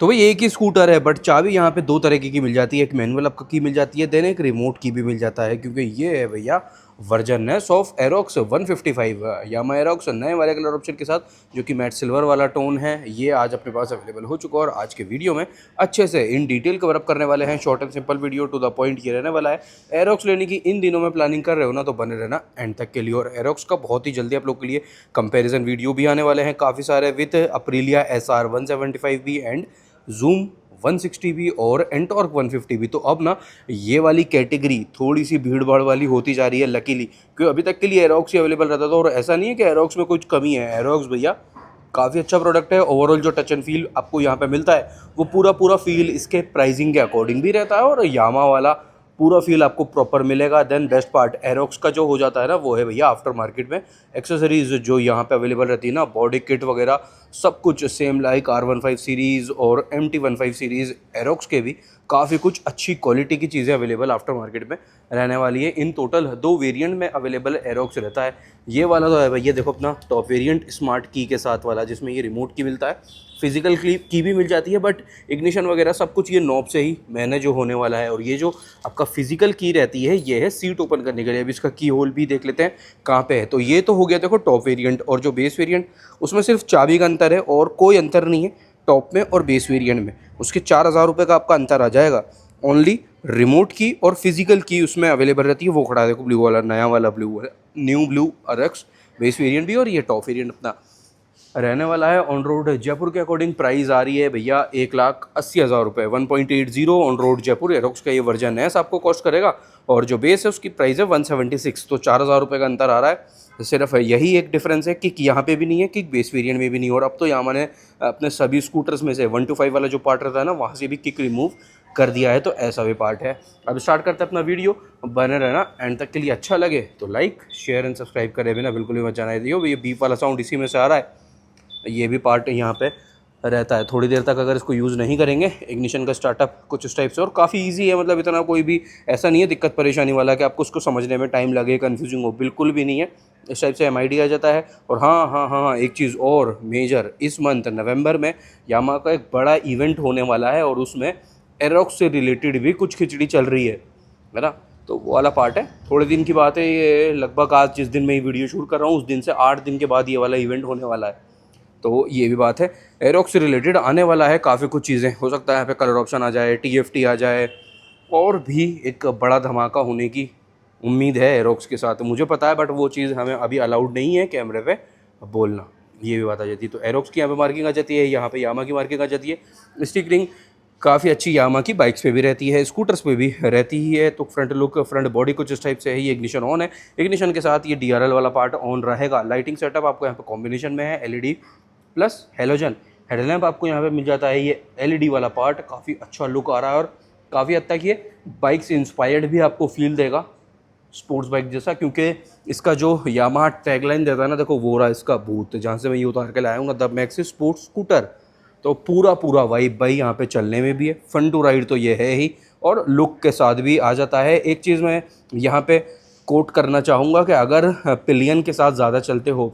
तो भाई एक ही स्कूटर है बट चाबी यहाँ पे दो तरीके की मिल जाती है, एक मैनुअल आपको की मिल जाती है, देन एक रिमोट की भी मिल जाता है, क्योंकि ये है भैया वर्जननेस ऑफ एरोक्स 155 यामा एरोक्स नए वाले कलर ऑप्शन के साथ, जो कि मैट सिल्वर वाला टोन है। ये आज अपने पास अवेलेबल हो चुका है और आज के वीडियो में अच्छे से इन डिटेल कवर अप करने वाले हैं। Short and simple video, to the point ये रहने वाला है। एरोक्स लेने की इन दिनों में प्लानिंग कर रहे हो ना, तो बने रहना एंड तक के लिए। और एरोक्स का बहुत ही जल्दी आप लोग के लिए कंपेरिजन वीडियो भी आने वाले हैं काफ़ी सारे, with अप्रीलिया SR 175V and zoom 160 भी और एंटॉर्क 150 भी। तो अब ना ये वाली कैटेगरी थोड़ी सी भीड़ भाड़ वाली होती जा रही है लकीली, क्योंकि अभी तक के लिए एरोक्स ही अवेलेबल रहता था। और ऐसा नहीं है कि एरोक्स में कुछ कमी है, एरोक्स भैया काफ़ी अच्छा प्रोडक्ट है। ओवरऑल जो टच एंड फील आपको यहाँ पे मिलता है वो पूरा फील इसके प्राइसिंग के अकॉर्डिंग भी रहता है, और यामा वाला पूरा फील आपको प्रॉपर मिलेगा। देन बेस्ट पार्ट एरोक्स का जो हो जाता है ना, वो है भैया आफ्टर मार्केट में एक्सेसरीज जो यहाँ पे अवेलेबल रहती है ना, बॉडी किट वगैरह सब कुछ सेम लाइक R15 सीरीज़ और MT15 सीरीज़ एरोक्स के भी काफ़ी कुछ अच्छी क्वालिटी की चीज़ें अवेलेबल आफ्टर मार्केट में रहने वाली है। इन टोटल 2 वेरिएंट में अवेलेबल एरोक्स रहता है। ये वाला तो है भैया देखो अपना टॉप वेरिएंट स्मार्ट की के साथ वाला, जिसमें ये रिमोट की मिलता है, फिजिकल की भी मिल जाती है, बट इग्निशन वगैरह सब कुछ ये नॉब से ही मैनेज जो होने वाला है। और ये जो आपका फिजिकल की रहती है ये है सीट ओपन करने के लिए। अभी इसका की होल भी देख लेते हैं कहाँ पे है। तो ये तो हो गया देखो टॉप वेरिएंट, और जो बेस वेरिएंट उसमें सिर्फ चाबी का अंतर है और कोई अंतर नहीं है टॉप में और बेस वेरिएंट में। उसके 4,000 रुपये का आपका अंतर आ जाएगा। ओनली रिमोट की और फिजिकल की उसमें अवेलेबल रहती है। वो खड़ा है देखो ब्लू वाला, नया वाला ब्लू है, new blue RX base variant भी, और ये टॉप वेरिएंट अपना रहने वाला है। ऑन रोड जयपुर के अकॉर्डिंग प्राइस आ रही है भैया 1,80,000 रुपये। 1.80 ऑन रोड जयपुर एरोक्स का ये वर्जन है, आपको कॉस्ट करेगा। और जो बेस है उसकी प्राइस है 176, तो 4,000 रुपये का अंतर आ रहा है। सिर्फ यही एक डिफरेंस है कि यहाँ पे भी नहीं है, कि बेस वेरिएंट में भी नहीं। और अब तो यामा ने अपने सभी स्कूटर्स में से 1 to 5 वाला जो पार्ट रहता है ना, वहाँ से भी किक रिमूव कर दिया है, तो ऐसा भी पार्ट है। अब स्टार्ट करते हैं अपना वीडियो, बने रहना एंड तक के लिए। अच्छा लगे तो लाइक शेयर एंड सब्सक्राइब करे बिना बिल्कुल भी मत जाना दियो। ये बीप वाला साउंड इसी में से आ रहा है, ये भी पार्ट यहाँ पे रहता है। थोड़ी देर तक अगर इसको यूज़ नहीं करेंगे, इग्निशन का स्टार्टअप कुछ इस टाइप से, और काफ़ी इजी है, मतलब इतना कोई भी ऐसा नहीं है दिक्कत परेशानी वाला कि आपको उसको समझने में टाइम लगे, कन्फ्यूजिंग हो, बिल्कुल भी नहीं है। इस टाइप से MID आ जाता है। और हाँ, एक चीज़ और मेजर, इस मंथ नवंबर में यामा का एक बड़ा इवेंट होने वाला है, और उसमें एरोक्स से रिलेटेड भी कुछ खिचड़ी चल रही है ना। तो वो वाला पार्ट है, थोड़े दिन की बात है ये, लगभग आज जिस दिन मैं ये वीडियो शूट कर रहा हूँ उस दिन से 8 दिन के बाद ये वाला इवेंट होने वाला है। तो ये भी बात है, एरोक्स से रिलेटेड आने वाला है काफ़ी कुछ चीज़ें। हो सकता है यहाँ पे कलर ऑप्शन आ जाए, TFT आ जाए, और भी एक बड़ा धमाका होने की उम्मीद है एरोक्स के साथ, मुझे पता है। बट वो चीज़ हमें अभी अलाउड नहीं है कैमरे पे बोलना, ये भी बात आ जाती है। तो एरोक्स की यहाँ पे मार्किंग आ जाती है, यहाँ पे यामा की मार्किंग आ जाती है। स्टिकरिंग काफ़ी अच्छी यामा की बाइक्स पे भी रहती है, स्कूटर्स पे भी रहती ही है। तो फ्रंट लुक, फ्रंट बॉडी कुछ इस टाइप से है। ये इग्निशन ऑन है, इग्निशन के साथ ये DRL वाला पार्ट ऑन रहेगा। लाइटिंग सेटअप आपको यहाँ पे कॉम्बिनेशन में है, LED प्लस हेलोजन हेडलैम्प आपको यहाँ पे मिल जाता है। ये LED वाला पार्ट काफ़ी अच्छा लुक आ रहा है, और काफ़ी हद तक ये बाइक से इंस्पायर्ड भी आपको फील देगा, स्पोर्ट्स बाइक जैसा। क्योंकि इसका जो यामाहा टैगलाइन देता है ना, देखो वो रहा इसका बूथ, जहाँ से मैं ये उतार के लाया हूँ ना, द मैक्सिस स्पोर्ट्स स्कूटर। तो पूरा वाइब भाई यहाँ पे चलने में भी है, फन टू राइड तो ये है ही, और लुक के साथ भी आ जाता है। एक चीज़ मैं यहाँ पे कोट करना चाहूँगा कि अगर पिलियन के साथ ज़्यादा चलते हो,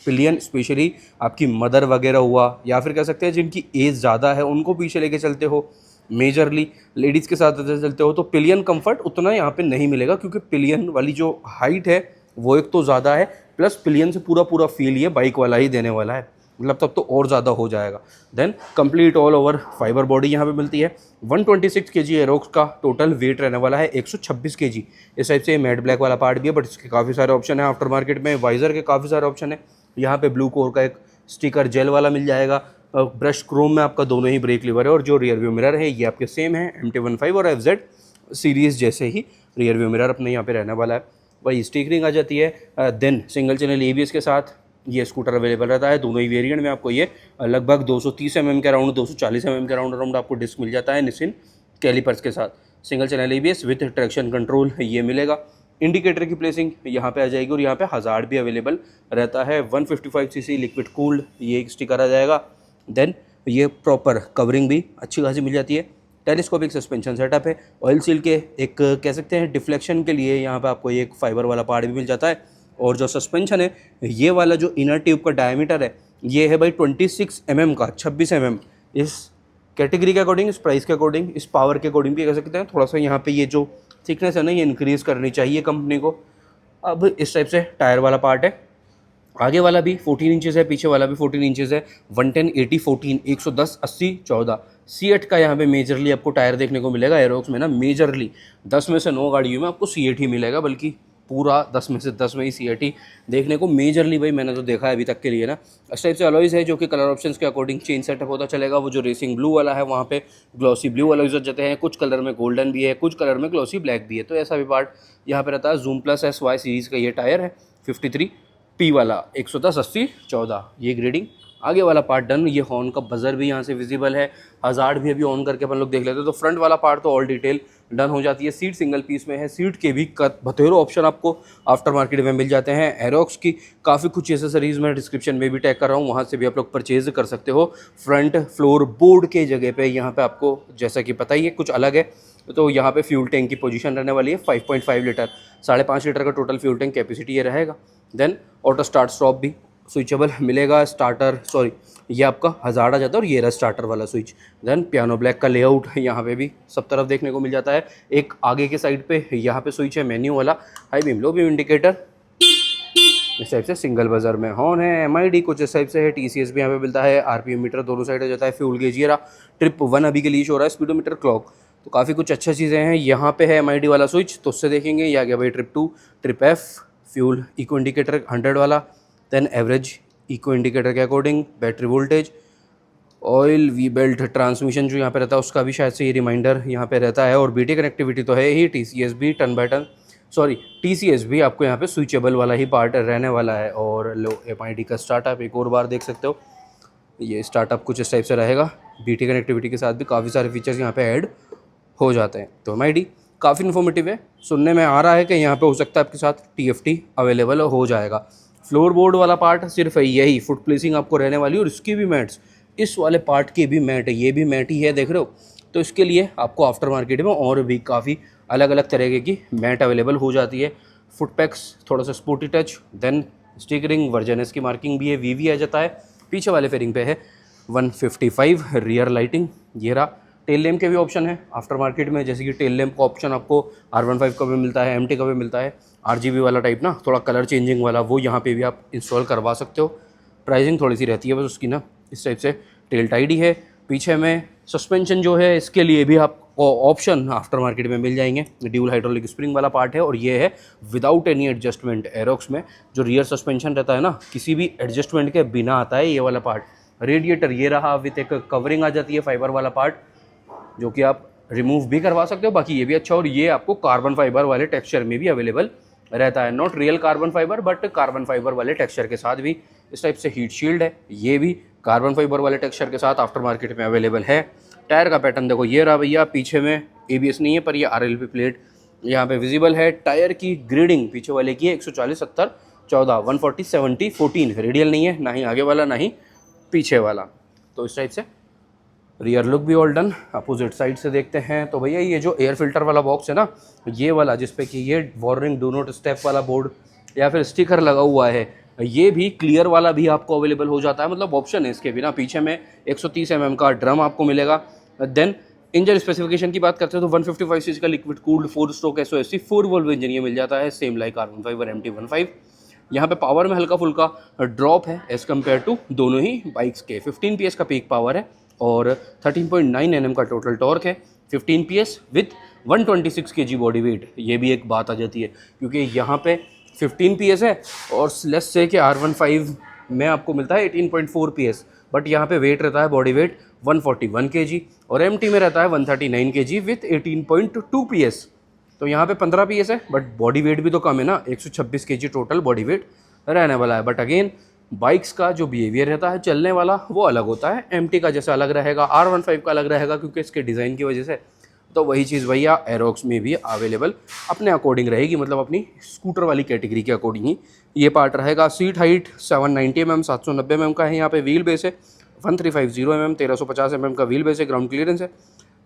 पिलियन स्पेशली आपकी मदर वगैरह हुआ, या फिर कह सकते हैं जिनकी एज ज़्यादा है उनको पीछे लेके चलते हो, मेजरली लेडीज़ के साथ चलते हो, तो पिलियन कंफर्ट उतना यहाँ पे नहीं मिलेगा। क्योंकि पिलियन वाली जो हाइट है वो एक तो ज़्यादा है, प्लस पिलियन से पूरा फील ये बाइक वाला ही देने वाला है, मतलब तब तो और ज़्यादा हो जाएगा। Then complete all over fibre body यहाँ पे मिलती है। 126 kg एरोक्स का टोटल वेट रहने वाला है, 126 kg। इस टाइप से मैट ब्लैक वाला पार्ट भी है, बट इसके काफ़ी सारे ऑप्शन है आफ्टर मार्केट में। वाइजर के काफ़ी सारे ऑप्शन है। यहाँ पे ब्लू कोर का एक स्टिकर जेल वाला मिल जाएगा। ब्रश क्रोम में आपका दोनों ही ब्रेक लीवर है, और जो रियर व्यू मिरर है ये आपके सेम है, MT15 और FZ सीरीज़ जैसे ही रियर व्यू मिरर अपने यहाँ पे रहने वाला है। वही स्टिकरिंग आ जाती है। देन सिंगल चैनल ABS के साथ ये स्कूटर अवेलेबल रहता है। दोनों ही वेरिएंट में आपको ये लगभग 230 mm के अराउंड, 240 mm के अराउंड आपको डिस्क मिल जाता है निसिन कैलिपर्स के साथ। Single channel ABS with traction control ये मिलेगा। इंडिकेटर की प्लेसिंग यहाँ पे आ जाएगी, और यहाँ पे हज़ार्ड भी अवेलेबल रहता है। 155cc लिक्विड कूल्ड ये एक स्टिकर आ जाएगा। देन ये प्रॉपर कवरिंग भी अच्छी खासी मिल जाती है। टेलीस्कोपिक सस्पेंशन सेटअप है। ऑयल सील के एक कह सकते हैं डिफ्लेक्शन के लिए यहाँ पे आपको ये एक फाइबर वाला पार्ट भी मिल जाता है। और जो सस्पेंशन है, ये वाला जो इनर ट्यूब का डायमीटर है ये है भाई 26 mm का, 26 mm। इस कैटेगरी के अकॉर्डिंग, इस प्राइस के अकॉर्डिंग, इस पावर के अकॉर्डिंग भी कह सकते हैं। थोड़ा सा यहाँ पे ये जो थिकनेस है ना, ये इंक्रीज़ करनी चाहिए कंपनी को। अब इस टाइप से टायर वाला पार्ट है। आगे वाला भी 14 इंचेस है, पीछे वाला भी 14 इंचेस है। 110 80 14 110 80 14 C8 का यहाँ पे मेजरली आपको टायर देखने को मिलेगा एरोक्स में ना। मेजरली 10 में से 9 गाड़ियों में आपको C8 ही मिलेगा, बल्कि पूरा 10 में से 10 में ही C8 ही देखने को मेजरली भाई मैंने तो देखा है अभी तक के लिए ना। इस टाइप से अलॉयज़ है जो कि कलर ऑप्शंस के अकॉर्डिंग चेंज सेटअप होता चलेगा। वो जो रेसिंग ब्लू वाला है वहाँ पे ग्लॉसी ब्लू अलॉयज़ जाते हैं, कुछ कलर में गोल्डन भी है, कुछ कलर में ग्लॉसी ब्लैक भी है। तो ऐसा भी पार्ट यहाँ पे रहता है। जूम प्लस SY सीरीज़ का ये टायर है 53 P वाला 110 80 14 ये ग्रेडिंग। आगे वाला पार्ट डन। ये हॉर्न का बजर भी यहाँ से विजिबल है। हज़ार्ड भी अभी ऑन करके अपन लोग देख लेते हैं। तो फ्रंट वाला पार्ट तो ऑल डिटेल डन हो जाती है। सीट सिंगल पीस में है। सीट के भी बतेरो ऑप्शन आपको आफ्टर मार्केट में मिल जाते हैं। एरोक्स की काफ़ी कुछ एसेसरीज मैं डिस्क्रिप्शन में भी टैग कर रहा हूँ, वहाँ से भी आप लोग परचेज कर सकते हो। फ्रंट फ्लोर बोर्ड के जगह पे यहाँ पे आपको जैसा कि पता ही है कुछ अलग है। तो यहाँ पे फ्यूल टैंक की पोजीशन रहने वाली है 5.5 लीटर, 5.5 लीटर का टोटल फ्यूल टैंक कैपेसिटी ये रहेगा। देन ऑटो स्टार्ट स्टॉप भी स्विचेबल मिलेगा। स्टार्टर सॉरी ये आपका हज़ार्ड आ जाता है और ये रहा स्टार्टर वाला स्विच। देन पियानो ब्लैक का लेआउट यहाँ पे भी सब तरफ देखने को मिल जाता है। एक आगे के साइड पे यहाँ पे स्विच है मेन्यू वाला, high beam low beam indicator. इस टाइप से सिंगल बजर में हॉर्न है। MID कुछ इस टाइप से है। TCS भी यहाँ पे मिलता है। RPM मीटर दोनों साइड हो जाता है। फ्यूल गेज ये रहा। ट्रिप 1 अभी के लिए शो हो रहा है। स्पीडोमीटर क्लॉक, तो काफ़ी कुछ अच्छी चीज़ें हैं। यहाँ पे है MID वाला स्विच, तो उससे देखेंगे। ये आ गया भाई trip 2, trip F, fuel eco indicator 100 वाला। देन एवरेज इको इंडिकेटर के according battery voltage, oil, V belt, transmission जो यहाँ पे रहता है उसका भी शायद से ये रिमाइंडर यहाँ पे रहता है। और BT कनेक्टिविटी तो है ही। TCS भी टर्न बाय टर्न TCS भी आपको यहाँ पे स्विचेबल वाला ही पार्ट रहने वाला है। और लो MID का स्टार्टअप एक और बार देख सकते हो। ये स्टार्टअप कुछ इस टाइप से रहेगा। BT कनेक्टिविटी के साथ भी काफ़ी सारे फीचर्स यहाँ पे ऐड हो जाते हैं। तो MID काफ़ी इन्फॉर्मेटिव है। सुनने में आ रहा है कि यहाँ पे हो सकता है आपके साथ TFT अवेलेबल हो जाएगा। फ्लोर बोर्ड वाला पार्ट सिर्फ यही फुट प्लेसिंग आपको रहने वाली है। और इसकी भी मैट्स, इस वाले पार्ट की भी मैट है, ये भी मैट ही है, देख रहे हो। तो इसके लिए आपको आफ्टर मार्केट में और भी काफ़ी अलग अलग तरीके की मैट अवेलेबल हो जाती है। फुट पैक्स थोड़ा सा sporty touch, then stickering, version S की मार्किंग भी है, VV आ जाता है। पीछे वाले फेयरिंग पे है 155 रियर लाइटिंग। ये रहा। टेल लैम्प के भी ऑप्शन है आफ्टर मार्केट में, जैसे कि टेल लैम्प का ऑप्शन आपको R15 का भी मिलता है, MT का भी मिलता है। RGB वाला टाइप ना, थोड़ा कलर चेंजिंग वाला, वो यहाँ पे भी आप इंस्टॉल करवा सकते हो। प्राइसिंग थोड़ी सी रहती है बस उसकी ना। इस टाइप से टेल टाइड ही है। पीछे में सस्पेंशन जो है इसके लिए भी आपको ऑप्शन आफ्टर मार्केट में मिल जाएंगे। ड्यूल हाइड्रोलिक स्प्रिंग वाला पार्ट है। और ये है विदाउट एनी एडजस्टमेंट। एरोक्स में जो रियर सस्पेंशन रहता है ना, किसी भी एडजस्टमेंट के बिना आता है ये वाला पार्ट। रेडिएटर ये रहा, विथ एक कवरिंग आ जाती है फाइबर वाला पार्ट, जो कि आप रिमूव भी करवा सकते हो। बाकी ये भी अच्छा। और ये आपको कार्बन फाइबर वाले टेक्सचर में भी अवेलेबल रहता है। Not real carbon fibre, but carbon fibre वाले टेक्सचर के साथ भी। इस टाइप से हीट शील्ड है, ये भी कार्बन फाइबर वाले टेक्सचर के साथ आफ्टर मार्केट में अवेलेबल है। टायर का पैटर्न देखो ये रहा भैया। पीछे में ABS नहीं है, पर ये RLP प्लेट यहाँ पे विजिबल है। टायर की ग्रेडिंग पीछे वाले की है 140 70 14 140 70 14। रेडियल नहीं है, ना ही आगे वाला ना ही पीछे वाला। तो इस टाइप से रियर लुक भी ऑल डन। अपोजिट साइड से देखते हैं तो भैया ये जो एयर फिल्टर वाला बॉक्स है ना, ये वाला जिसपे कि ये वार्निंग डू नॉट स्टेप वाला बोर्ड या फिर स्टिकर लगा हुआ है, ये भी क्लियर वाला भी आपको अवेलेबल हो जाता है। मतलब ऑप्शन है इसके बिना। पीछे में 130 mm का ड्रम आपको मिलेगा। देन इंजन स्पेसिफिकेशन की बात करते हैं तो 155 cc का liquid cooled 4 stroke SOFC 4 valve engine ये मिल जाता है, सेम लाइक R15 और MT15। यहाँ पे पावर में हल्का फुल्का ड्रॉप है एज़ कम्पेयर टू दोनों ही बाइक्स के। 15 PS का पीक पावर है और 13.9 Nm का टोटल टॉर्क है। 15 PS with 126 kg body weight. ये भी एक बात आ जाती है, क्योंकि यहाँ पे 15 PS है और लेस से कि R15 में आपको मिलता है 18.4 PS, बट यहाँ पे वेट रहता है बॉडी वेट 141 kg और MT में रहता है 139 kg विथ 18.2 PS। तो यहाँ पे 15 PS है, बट बॉडी वेट भी तो कम है ना, 126 kg टोटल बॉडी वेट रहने वाला है। बट अगेन बाइक्स का जो बिहेवियर रहता है चलने वाला वो अलग होता है। MT का जैसा अलग रहेगा, R15 का अलग रहेगा, क्योंकि इसके डिज़ाइन की वजह से। तो वही चीज़ भैया एरोक्स में भी अवेलेबल अपने अकॉर्डिंग रहेगी, मतलब अपनी स्कूटर वाली कैटेगरी के अकॉर्डिंग ही ये पार्ट रहेगा। सीट हाइट 790 mm 790 mm का है। यहाँ पे व्हील बेस है 1350 mm 1350 mm का व्हील बेस है। ग्राउंड क्लियरेंस है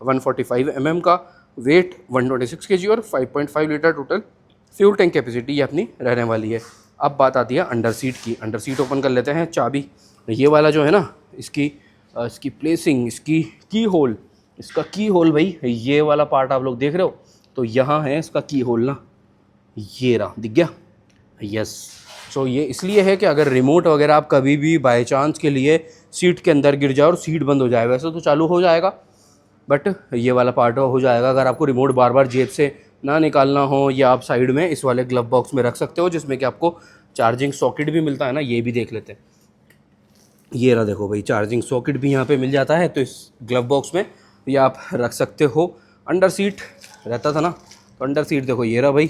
145 mm का। वेट 126 kg और 5.5 litre total fuel tank capacity ये अपनी रहने वाली है। अब बात आती है अंडर सीट की। अंडर सीट ओपन कर लेते हैं। चाबी ये वाला जो है ना, इसकी इसकी प्लेसिंग, इसकी की होल, इसका की होल भाई ये वाला पार्ट आप लोग देख रहे हो, तो यहाँ है इसका की होल ना, ये रहा, दिख गया। यस। सो ये इसलिए है कि अगर रिमोट वगैरह आप कभी भी बाय चांस के लिए सीट के अंदर गिर जाए और सीट बंद हो जाए, वैसे तो चालू हो जाएगा, बट ये वाला पार्ट हो जाएगा। अगर आपको रिमोट बार बार जेब से ना निकालना हो, या आप साइड में इस वाले ग्लव बॉक्स में रख सकते हो, जिसमें कि आपको चार्जिंग सॉकेट भी मिलता है ना, ये भी देख लेते हैं। ये रहा देखो भाई, चार्जिंग सॉकेट भी यहाँ पे मिल जाता है, तो इस ग्लव बॉक्स में ये आप रख सकते हो। अंडर सीट रहता था ना, तो अंडर सीट देखो ये रहा भाई,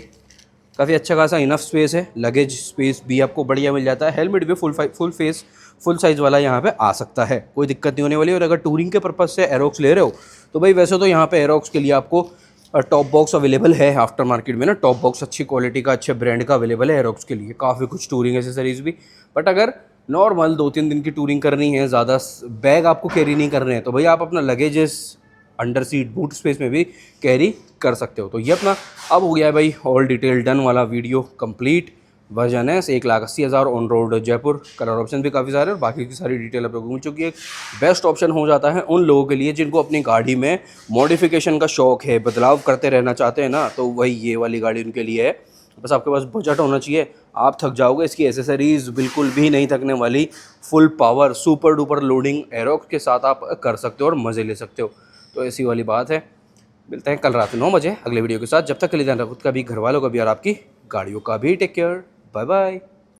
काफ़ी अच्छा खासा इनफ स्पेस है, लगेज स्पेस भी आपको बढ़िया मिल जाता है। हेलमेट भी फुल साइज़ वाला यहाँ पे आ सकता है, कोई दिक्कत नहीं होने वाली। और अगर टूरिंग के पर्पज़ से एरोक्स ले रहे हो, तो भाई वैसे तो यहाँ पे एरोक्स के लिए आपको टॉप बॉक्स अवेलेबल है आफ्टर मार्केट में ना, टॉप बॉक्स अच्छी क्वालिटी का, अच्छे ब्रांड का अवेलेबल है एरोक्स के लिए, काफ़ी कुछ टूरिंग एसेसरीज भी। बट अगर नॉर्मल 2-3 दिन की टूरिंग करनी है, ज़्यादा बैग आपको कैरी नहीं करने हैं, तो भाई आप अपना luggages under seat boot space में भी कैरी कर सकते हो। तो ये अपना अब हो गया है भाई ऑल डिटेल डन वाला वीडियो कंप्लीट। वर्जन है 1,80,000 on road Jaipur, colour option भी काफ़ी सारे और बाकी की सारी डिटेल आप लोगों को मिल चुकी है। बेस्ट ऑप्शन हो जाता है उन लोगों के लिए जिनको अपनी गाड़ी में मॉडिफिकेशन का शौक है, बदलाव करते रहना चाहते हैं ना, तो वही ये वाली गाड़ी उनके लिए है। बस आपके पास बजट होना चाहिए, आप थक जाओगे। इसकी एसेसरीज़ बिल्कुल भी नहीं थकने वाली, full power super duper loading Aerox के साथ आप कर सकते हो और मज़े ले सकते हो। तो ऐसी वाली बात है। मिलते हैं कल रात 9 बजे अगले वीडियो के साथ। जब तक के लिए ध्यान रखो खुद का भी, घर वालों का भी और आपकी गाड़ियों का भी। Take care, bye bye.